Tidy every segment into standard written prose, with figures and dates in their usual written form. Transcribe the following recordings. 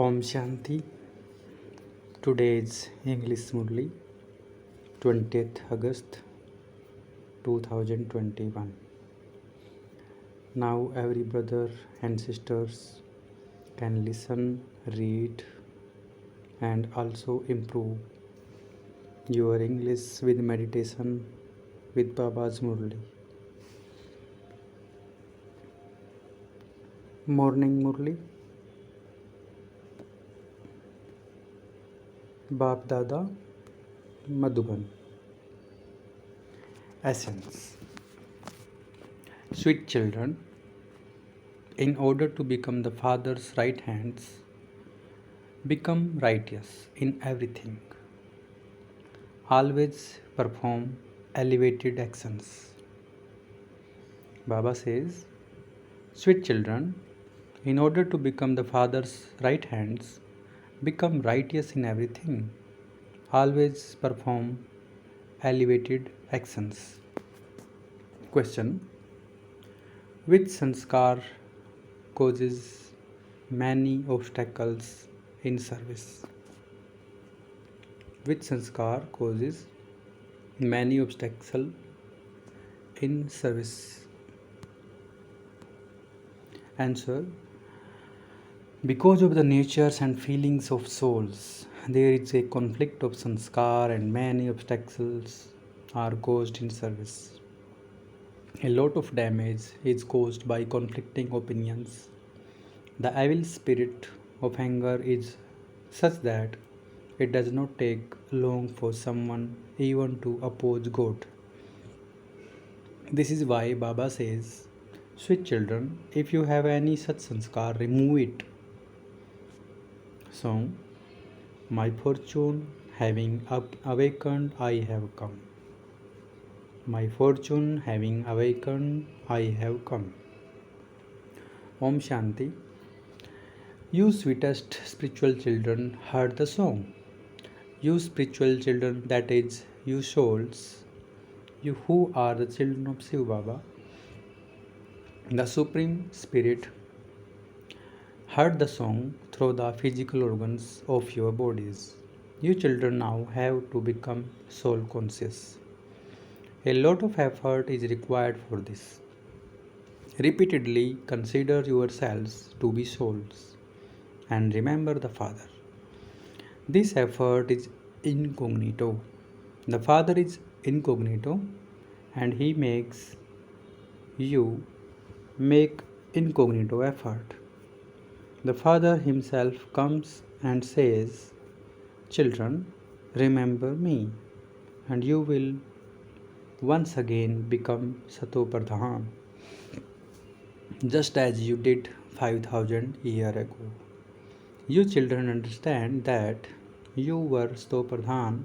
Om Shanti. Today is English Murli, 20th August 2021. Now every brother and sisters can listen, read and also improve your English with meditation with Baba's Murli. Morning Murli. Baap Dada Madhuban. Essence. Sweet children, in order to become the Father's right hands, become righteous in everything. Always perform elevated actions. Baba says, sweet children, in order to become the Father's right hands, become righteous in everything. Always perform elevated actions. Question. Which sanskar causes many obstacles in service? Which sanskar causes many obstacles in service? Answer. Because of the natures and feelings of souls, there is a conflict of sanskar and many obstacles are caused in service. A lot of damage is caused by conflicting opinions. The evil spirit of anger is such that it does not take long for someone even to oppose God. This is why Baba says, sweet children, if you have any such sanskar, remove it. Song. My fortune having awakened, I have come. My fortune having awakened, I have come. Om Shanti. You sweetest spiritual children heard the song. You spiritual children, that is, you souls, you who are the children of Shiv Baba, the Supreme Spirit, heard the song through the physical organs of your bodies. You children now have to become soul conscious. A lot of effort is required for this. Repeatedly consider yourselves to be souls and remember the Father. This effort is incognito. The Father is incognito and He makes you make incognito effort. The Father Himself comes and says, children, remember me, and you will once again become Satopradhan, just as you did 5000 years ago. You children understand that you were Satopradhan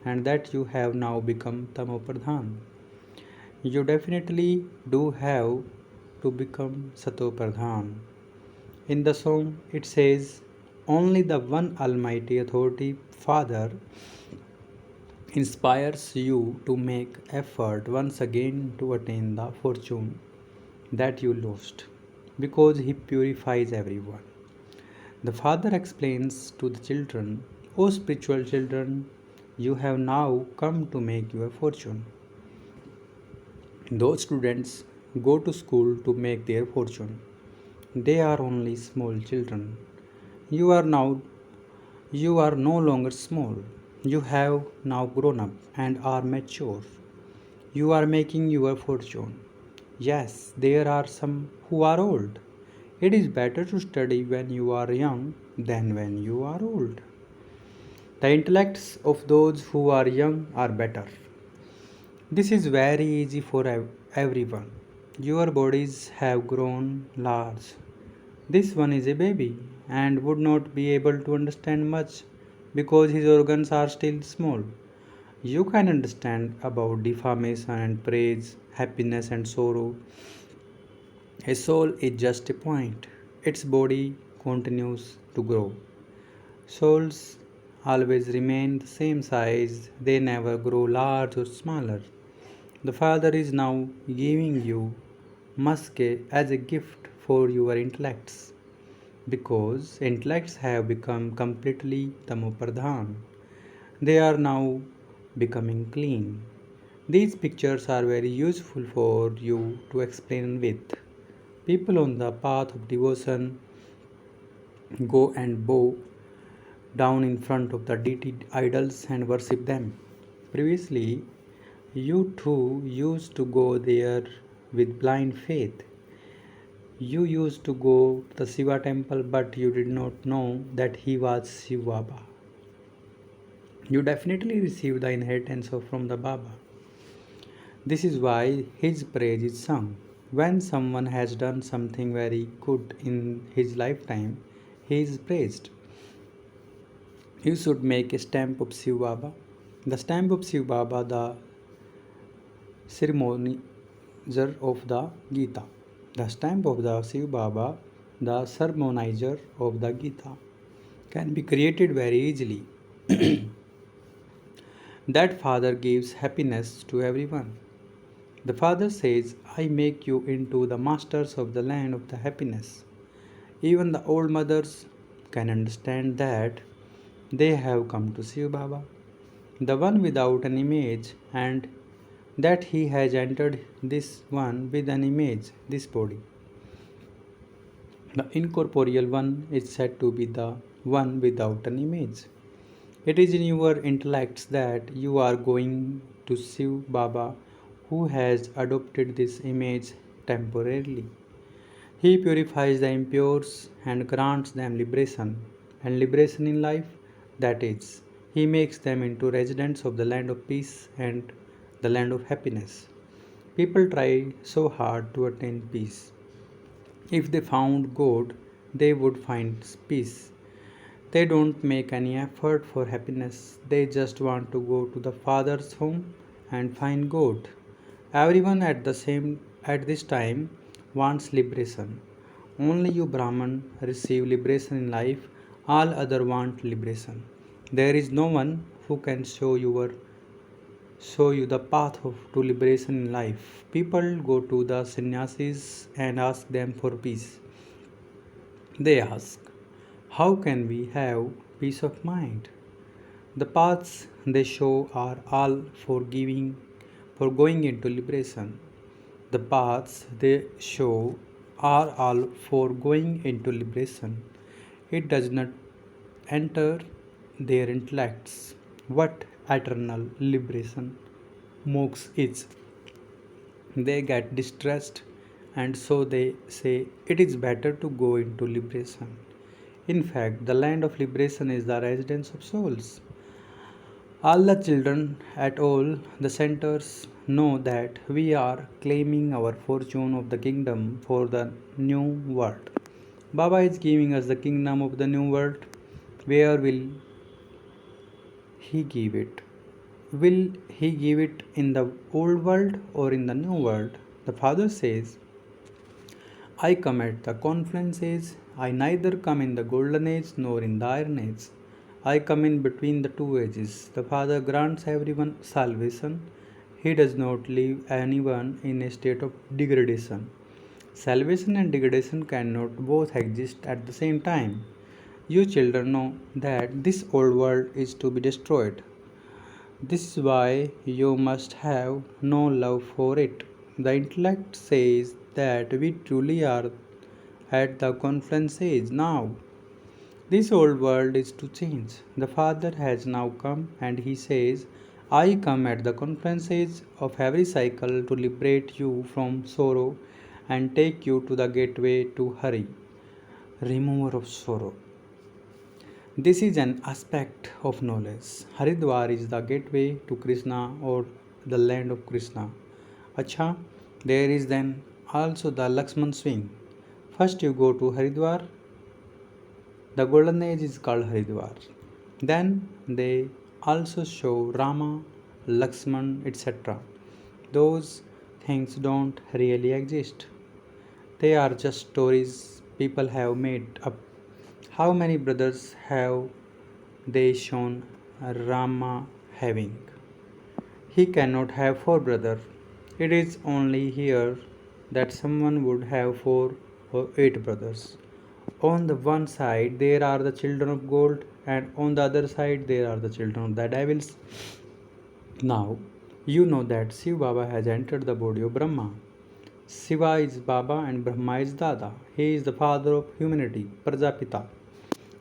and that you have now become Tamopradhan. You definitely do have to become Satopradhan. In the song, it says, only the one Almighty Authority Father inspires you to make effort once again to attain the fortune that you lost, because He purifies everyone. The Father explains to the children, O spiritual children, you have now come to make your fortune. Those students go to school to make their fortune. They are only small children. You are no longer small. You have now grown up and are mature. You are making your fortune. Yes, there are some who are old. It is better to study when you are young than when you are old. The intellects of those who are young are better. This is very easy for everyone. Your bodies have grown large. This one is a baby and would not be able to understand much because his organs are still small. You can understand about defamation and praise, happiness and sorrow. A soul is just a point. Its body continues to grow. Souls always remain the same size, they never grow large or smaller. The Father is now giving you muske as a gift for your intellects. because intellects have become completely tamopradhan. They are now becoming clean. These pictures are very useful for you to explain with. People on the path of devotion go and bow down in front of the deity idols and worship them. Previously, you too used to go there with blind faith. You used to go to the Shiva temple, but you did not know that he was Shiva Baba. You definitely received the inheritance from the Baba. This is why his praise is sung. When someone has done something very good in his lifetime, he is praised. You should make a stamp of Shiv Baba. The stamp of Shiv Baba, the ceremonizer of the Gita. The stamp of the Shiv Baba, the sermonizer of the Gita, can be created very easily. That father gives happiness to everyone. The father says, I make you into the masters of the land of the happiness. Even the old mothers can understand that they have come to Shiv Baba, the one without an image, and that he has entered this one with an image, this body. The incorporeal one is said to be the one without an image. It is in your intellects that you are going to Shiv Baba, who has adopted this image temporarily. He purifies the impures and grants them liberation, and liberation in life, that is, he makes them into residents of the land of peace and the land of happiness. People try so hard to attain peace. If they found God, they would find peace. They don't make any effort for happiness. They just want to go to the Father's home and find God. Everyone at this time wants liberation. Only you Brahman receive liberation in life, all other want liberation. There is no one who can show you the path to liberation in life. People go to the sannyasis and ask them for peace. They ask, how can we have peace of mind? The paths they show are all for going into liberation. The paths they show are all for going into liberation. It does not enter their intellects what eternal liberation moksha is. They get distressed and so they say it is better to go into liberation. In fact, the land of liberation is the residence of souls. All the children at all the centers know that we are claiming our fortune of the kingdom for the new world. Baba is giving us the kingdom of the new world. Where will he give it? Will he give it in the old world or in the new world? The father says, I come at the confluence age. I neither come in the golden age nor in the iron age. I come in between the two ages. The Father grants everyone salvation. He does not leave anyone in a state of degradation. Salvation and degradation cannot both exist at the same time. You children know that this old world is to be destroyed. This is why you must have no love for it. The intellect says that we truly are at the confluence age now. This old world is to change. The Father has now come and he says, I come at the confluence age of every cycle to liberate you from sorrow and take you to the gateway to Hari, remover of sorrow. This is an aspect of knowledge. Haridwar is the gateway to Krishna or the land of Krishna. Acha, there is then also the Lakshman swing. First you go to Haridwar. The golden age is called Haridwar. Then they also show Rama, Lakshman, etc. Those things don't really exist. They are just stories people have made up. How many brothers have they shown Rama having? He cannot have four brothers. It is only here that someone would have 4 or 8 brothers. On the one side there are the children of gold, and on the other side there are the children of the devils. Now you know that Shiv Baba has entered the body of Brahma. Shiva is Baba and Brahma is Dada. He is the father of humanity, Prajapita.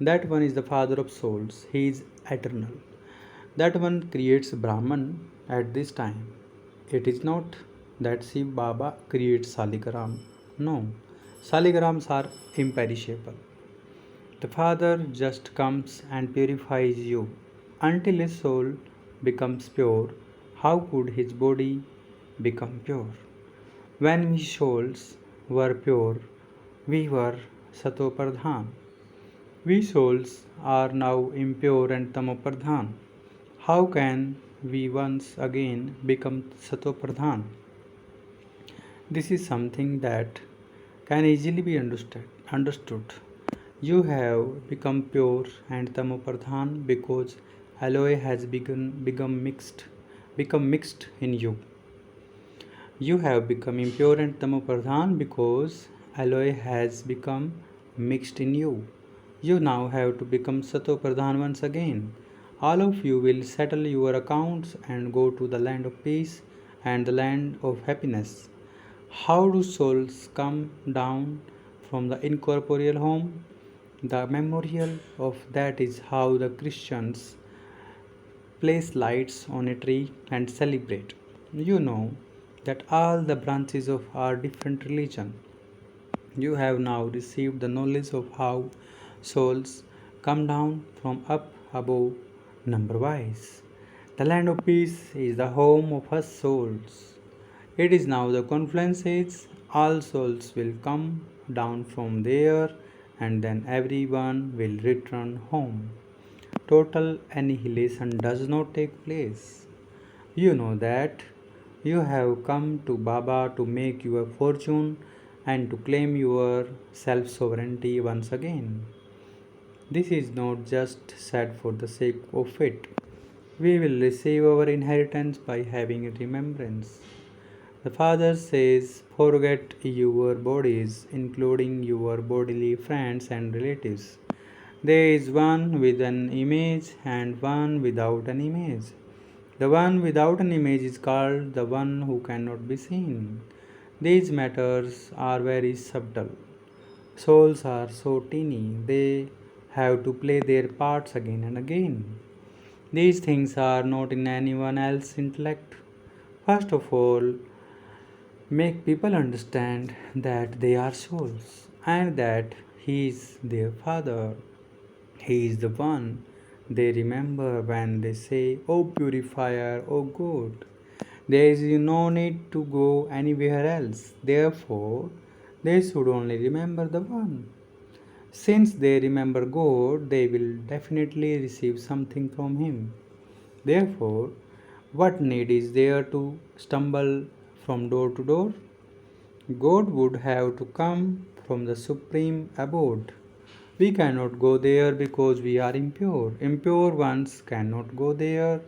That one is the father of souls. He is eternal. That one creates Brahman at this time. It is not that Shiv Baba creates Saligram. No, Saligrams are imperishable. The Father just comes and purifies you. Until his soul becomes pure, how could his body become pure? When his souls were pure, we were Satopradhan. We souls are now impure and Tamopradhan. How can we once again become Satopradhan? This is something that can easily be understood. You have become pure and Tamopradhan because alloy has become mixed in you. You have become impure and Tamopradhan because alloy has become mixed in you. You now have to become Satopradhan once again. All of you will settle your accounts and go to the land of peace and the land of happiness. How do souls come down from the incorporeal home? The memorial of that is how the Christians place lights on a tree and celebrate. You know that all the branches of our different religion, you have now received the knowledge of how souls come down from up above number wise. The land of peace is the home of us souls. It is now the confluence age. All souls will come down from there and then everyone will return home. Total annihilation does not take place. You know that you have come to Baba to make your fortune and to claim your self sovereignty once again. This is not just said for the sake of it. We will receive our inheritance by having remembrance. The Father says, forget your bodies, including your bodily friends and relatives. There is one with an image and one without an image. The one without an image is called the one who cannot be seen. These matters are very subtle. Souls are so teeny, they have to play their parts again and again. These things are not in anyone else's intellect. First of all, make people understand that they are souls and that He is their Father. He is the one they remember when they say, "O purifier, O God." There is no need to go anywhere else. Therefore, they should only remember the one. Since they remember God, they will definitely receive something from Him. Therefore, what need is there to stumble from door to door? God would have to come from the supreme abode. We cannot go there because we are impure. Impure ones cannot go there.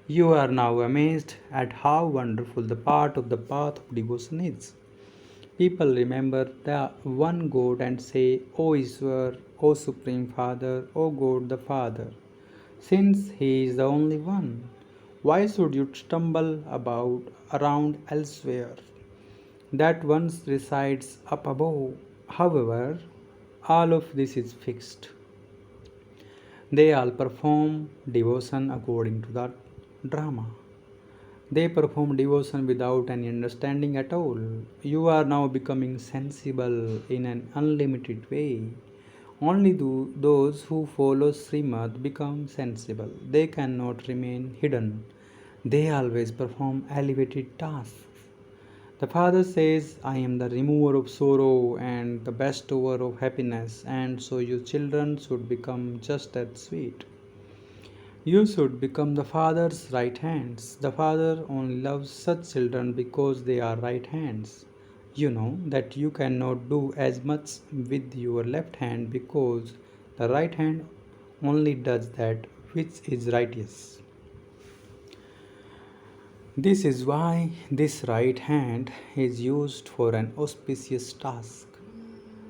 You are now amazed at how wonderful the part of the path of devotion is. People remember the one God and say, O Ishwar, O Supreme Father, O God the Father. Since He is the only one, why should you stumble about around elsewhere? That one resides up above. However, all of this is fixed. They all perform devotion according to the drama. They perform devotion without any understanding at all. You are now becoming sensible in an unlimited way. Only those who follow Srimad become sensible. They cannot remain hidden. They always perform elevated tasks. The Father says, I am the remover of sorrow and the bestower of happiness, and so you children should become just as sweet. You should become the Father's right hands. The Father only loves such children because they are right hands. You know that you cannot do as much with your left hand because the right hand only does that which is righteous. This is why this right hand is used for an auspicious task.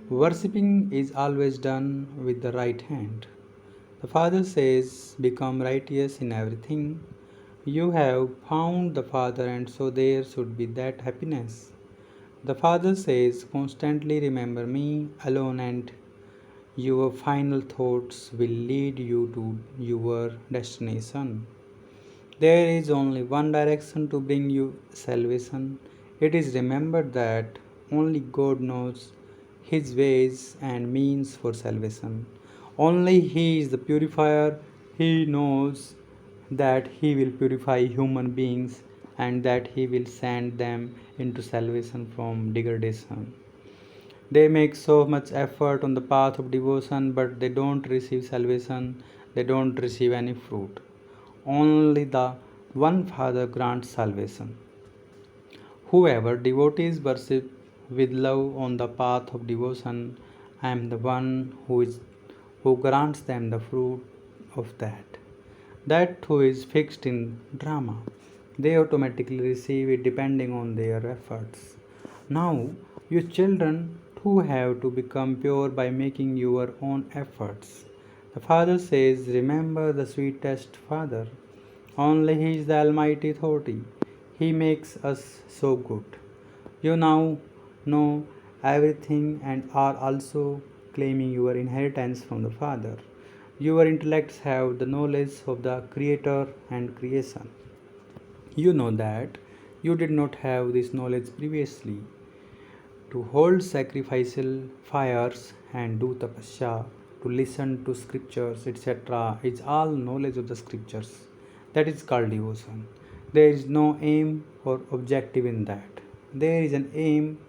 Worshipping is always done with the right hand. The Father says, become righteous in everything. You have found the Father, and so there should be that happiness. The Father says, constantly remember me alone, and your final thoughts will lead you to your destination. There is only one direction to bring you salvation. It is remembered that only God knows His ways and means for salvation. Only He is the purifier. He knows that He will purify human beings and that He will send them into salvation from degradation. They make so much effort on the path of devotion, but they don't receive salvation, they don't receive any fruit. Only the one Father grants salvation. Whoever devotees worship with love on the path of devotion, I am the one who grants them the fruit of that. That who is fixed in drama. They automatically receive it depending on their efforts. Now, you children too have to become pure by making your own efforts. The Father says, remember the sweetest Father. Only He is the Almighty Authority. He makes us so good. You now know everything and are also claiming your inheritance from the Father. Your intellects have the knowledge of the Creator and creation. You know that you did not have this knowledge previously. To hold sacrificial fires and do tapasya, to listen to scriptures, etc., is all knowledge of the scriptures. That is called devotion. There is no aim or objective in that. There is an aim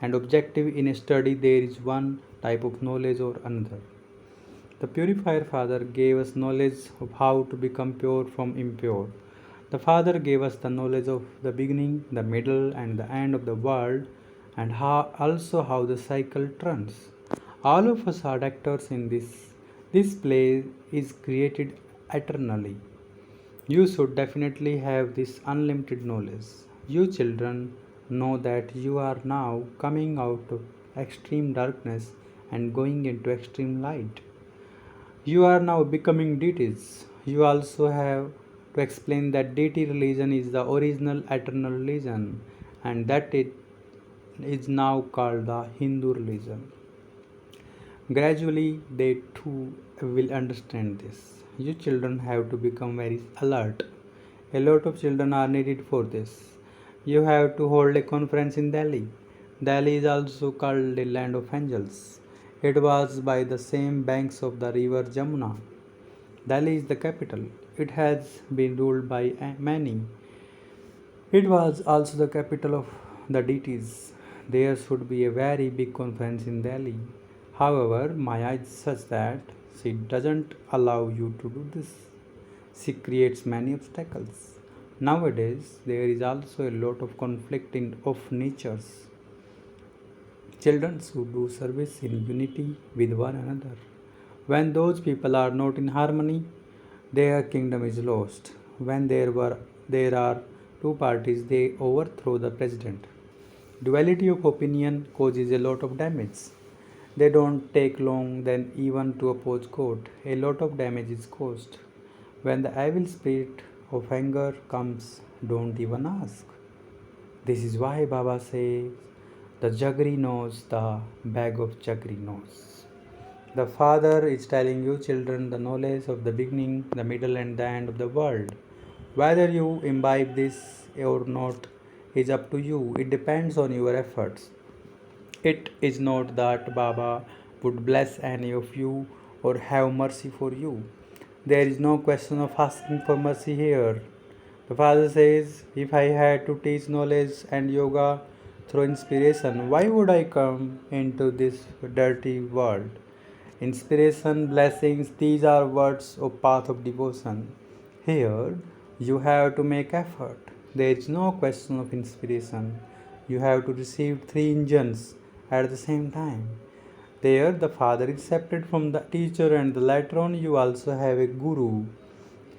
and objective in a study, there is one type of knowledge or another. The purifier Father gave us knowledge of how to become pure from impure. The Father gave us the knowledge of the beginning, the middle, and the end of the world, and also how the cycle turns. All of us are actors in this. This play is created eternally. You should definitely have this unlimited knowledge. You children know that you are now coming out of extreme darkness and going into extreme light. You are now becoming deities. You also have to explain that deity religion is the original eternal religion and that it is now called the Hindu religion. Gradually, they too will understand this. You children have to become very alert. A lot of children are needed for this. You have to hold a conference in Delhi. Delhi is also called the land of angels. It was by the same banks of the river Jamuna. Delhi is the capital. It has been ruled by many. It was also the capital of the deities. There should be a very big conference in Delhi. However, Maya is such that she doesn't allow you to do this. She creates many obstacles. Nowadays, there is also a lot of conflict of natures. Children should do service in unity with one another. When those people are not in harmony, their kingdom is lost. When there are two parties, they overthrow the president. Duality of opinion causes a lot of damage. They don't take long then even to oppose God. A lot of damage is caused. When the evil spirit of anger comes, don't even ask. This is why Baba says, the jaggery knows, the bag of jaggery knows. The Father is telling you children the knowledge of the beginning, the middle and the end of the world. Whether you imbibe this or not is up to you. It depends on your efforts. It is not that Baba would bless any of you or have mercy for you. There is no question of asking for mercy here. The Father says, if I had to teach knowledge and yoga through inspiration, why would I come into this dirty world? Inspiration, blessings, these are words of path of devotion. Here, you have to make effort. There is no question of inspiration. You have to receive three engines at the same time. There, the Father is separate from the teacher, and later on, you also have a guru.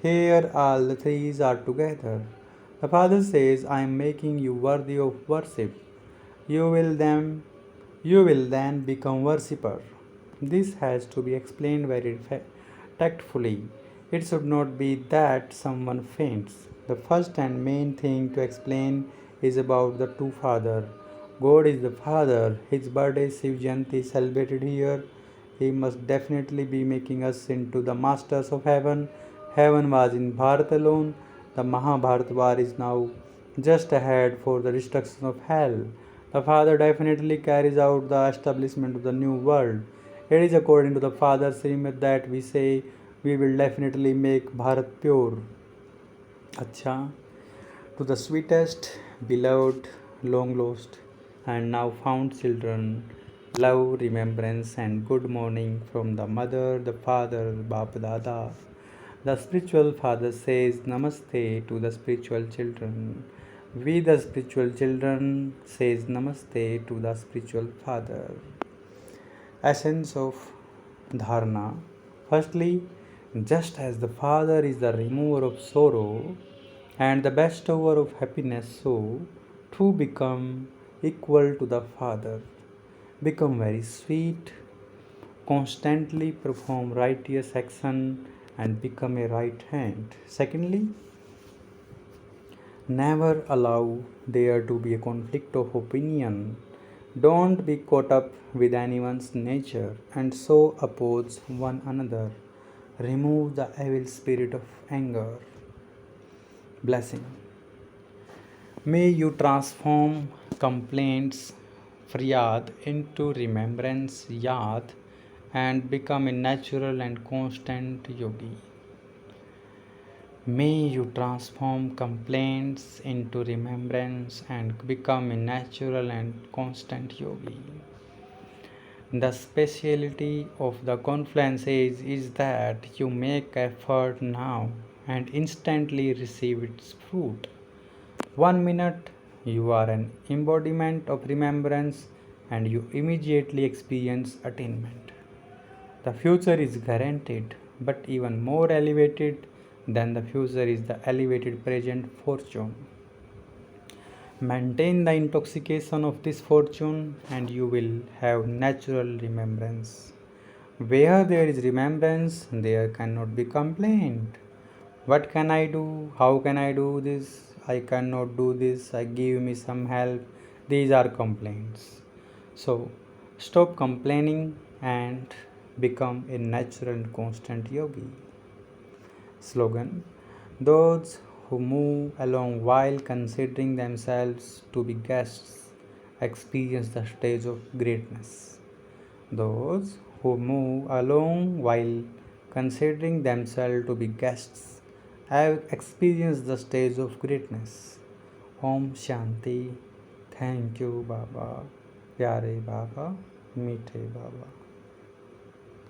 Here, all the threes are together. The Father says, I am making you worthy of worship. You will them You will then become worshipper. This has to be explained very tactfully. It should not be that someone faints. The first and main thing to explain is about the two Father. God is the Father. His birthday Shiv Jayanti is celebrated here. He must definitely be making us into the masters of heaven. Heaven was in Bharat alone. The Mahabharata war is now just ahead for the destruction of hell. The Father definitely carries out the establishment of the new world. It is according to the Father's Srimad that we say we will definitely make Bharat pure. Acha, to the sweetest, beloved, long lost, and now found children, love, remembrance, and good morning from the mother, the father, Bap Dada. The spiritual father says Namaste to the spiritual children. We, the spiritual children, says Namaste to the spiritual father. Essence of Dharana. Firstly, just as the Father is the remover of sorrow and the bestower of happiness, so to become equal to the Father. Become very sweet, constantly perform righteous action, and become a right hand. Secondly, never allow there to be a conflict of opinion. Don't be caught up with anyone's nature and so oppose one another. Remove the evil spirit of anger. Blessing. May you transform complaints, Faryad, into remembrance, Yad, and become a natural and constant yogi. May you transform complaints into remembrance and become a natural and constant yogi. The speciality of the confluence is that you make effort now and instantly receive its fruit. 1 minute you are an embodiment of remembrance and you immediately experience attainment. The future is guaranteed, but even more elevated than the future is the elevated present fortune. Maintain the intoxication of this fortune and you will have natural remembrance. Where there is remembrance, there cannot be complaint. What can I do? How can I do this? I cannot do this. Give me some help. These are complaints. So stop complaining and become a natural and constant yogi. Slogan: those who move along while considering themselves to be guests experience the stage of greatness. Those who move along while considering themselves to be guests have experienced the stage of greatness. Om Shanti. Thank you, Baba. Pyare Baba. Meethe Baba.